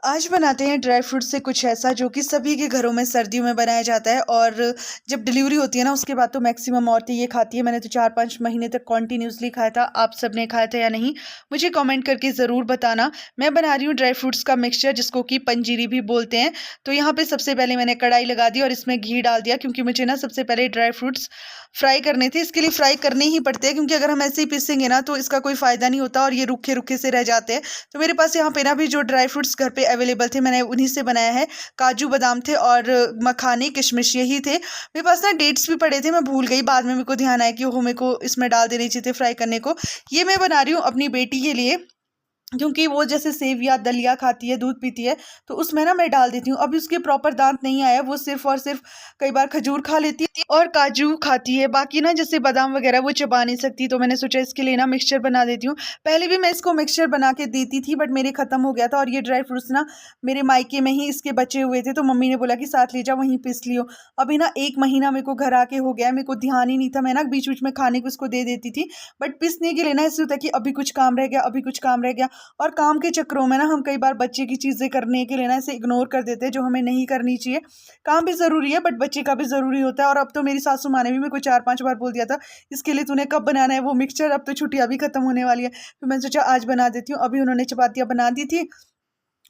आज बनाते हैं ड्राई फ्रूट से कुछ ऐसा जो कि सभी के घरों में सर्दियों में बनाया जाता है। और जब डिलीवरी होती है ना उसके बाद तो मैक्सिमम औरतें ये खाती है। मैंने तो 4-5 महीने तक कॉन्टिन्यूसली खाया था। आप सबने खाया था या नहीं मुझे कमेंट करके ज़रूर बताना। मैं बना रही हूँ ड्राई फ्रूट्स का मिक्सचर जिसको कि पंजीरी भी बोलते हैं। तो यहाँ पे सबसे पहले मैंने कढ़ाई लगा दी और इसमें घी डाल दिया, क्योंकि मुझे ना सबसे पहले ड्राई फ्रूट्स फ्राई करने थे। इसके लिए फ्राई करने ही पड़ते हैं, क्योंकि अगर हम ऐसे ही पीसेंगे ना तो इसका कोई फ़ायदा नहीं होता और ये रूखे रूखे से रह जाते हैं। तो मेरे पास यहाँ पे ना भी जो ड्राई फ्रूट्स घर पे अवेलेबल थे मैंने उन्हीं से बनाया है। काजू बादाम थे और मखाने किशमिश यही थे। मेरे पास ना डेट्स भी पड़े थे, मैं भूल गई। बाद में मेरे को ध्यान आया कि ओहो मेरे को इसमें डाल देने चाहिए थे फ्राई करने को। ये मैं बना रही हूँ अपनी बेटी के लिए, क्योंकि वो जैसे सेव या दलिया खाती है, दूध पीती है, तो उसमें ना मैं डाल देती हूँ। अभी उसके प्रॉपर दांत नहीं आया, वो सिर्फ और सिर्फ कई बार खजूर खा लेती है और काजू खाती है। बाकी ना जैसे बादाम वगैरह वो चबा नहीं सकती, तो मैंने सोचा इसके लिए ना मिक्सचर बना देती हूँ। पहले भी मैं इसको मिक्सचर बना के देती थी बट मेरे खत्म हो गया था। और ये ड्राई फ्रूट्स ना मेरे मायके में ही इसके बचे हुए थे, तो मम्मी ने बोला कि साथ ले जाओ वहीं पीस लियो। अभी ना 1 महीना मेरे को घर आके हो गया है, मेरे को ध्यान ही नहीं था। मैं ना बीच बीच में खाने को इसको दे देती थी, बट पीसने के लिए ना ऐसे होता है कि अभी कुछ काम रह गया, अभी कुछ काम रह गया। और काम के चक्करों में ना हम कई बार बच्चे की चीज़ें करने के लिए ना इसे इग्नोर कर देते हैं, जो हमें नहीं करनी चाहिए। काम भी ज़रूरी है बट बच्चे का भी ज़रूरी होता है। और अब तो मेरी सासू माँ ने भी मेरे को 4-5 बार बोल दिया था, इसके लिए तूने कब बनाना है वो मिक्सचर, अब तो छुट्टियाँ भी खत्म होने वाली है। तो मैंने सोचा आज बना देती हूँ। अभी उन्होंने चपातियाँ बना दी थी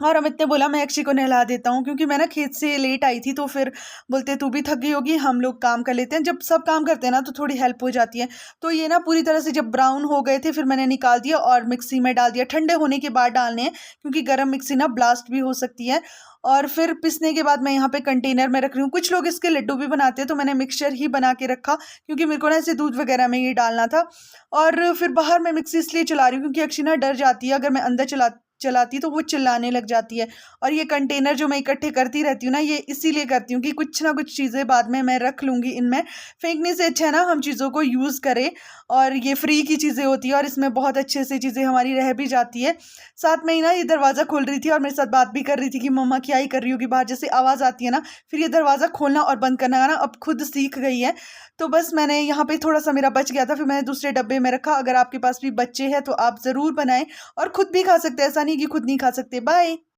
और अमित ने बोला मैं अक्षय को नहला देता हूँ, क्योंकि मैं ना खेत से लेट आई थी। तो फिर बोलते तू भी थक गई होगी, हम लोग काम कर लेते हैं। जब सब काम करते हैं ना तो थोड़ी हेल्प हो जाती है। तो ये ना पूरी तरह से जब ब्राउन हो गए थे फिर मैंने निकाल दिया और मिक्सी में डाल दिया। ठंडे होने के बाद डालने हैं, क्योंकि गर्म मिक्सी ना ब्लास्ट भी हो सकती है। और फिर पिसने के बाद मैं यहाँ पे कंटेनर में रख रही हूँ। कुछ लोग इसके लड्डू भी बनाते हैं, तो मैंने मिक्सचर ही बना के रखा, क्योंकि मेरे को ना ऐसे दूध वगैरह में ये डालना था। और फिर बाहर मैं मिक्सी इसलिए चला रही हूँ क्योंकि अक्षय ना डर जाती है, अगर मैं अंदर चलाती तो वो चिल्लाने लग जाती है। और ये कंटेनर जो मैं इकट्ठे करती रहती हूँ ना, ये इसीलिए करती हूँ कि कुछ ना कुछ चीज़ें बाद में मैं रख लूँगी इनमें। फेंकने से अच्छा है ना हम चीज़ों को यूज़ करें। और ये फ्री की चीज़ें होती है और इसमें बहुत अच्छे से चीज़ें हमारी रह भी जाती है। साथ में ही ना ये दरवाज़ा खोल रही थी और मेरे साथ बात भी कर रही थी कि मम्मा क्या ही कर रही होगी बाहर। जैसे आवाज़ आती है ना, फिर ये दरवाज़ा खोलना और बंद करना ना अब खुद सीख गई है। तो बस मैंने यहाँ पे थोड़ा-सा मेरा बच गया था, फिर मैंने दूसरे डब्बे में रखा। अगर आपके पास भी बच्चे हैं तो आप ज़रूर बनाएँ और खुद भी खा सकते हैं, ऐसा नहीं कि खुद नहीं खा सकते। बाय।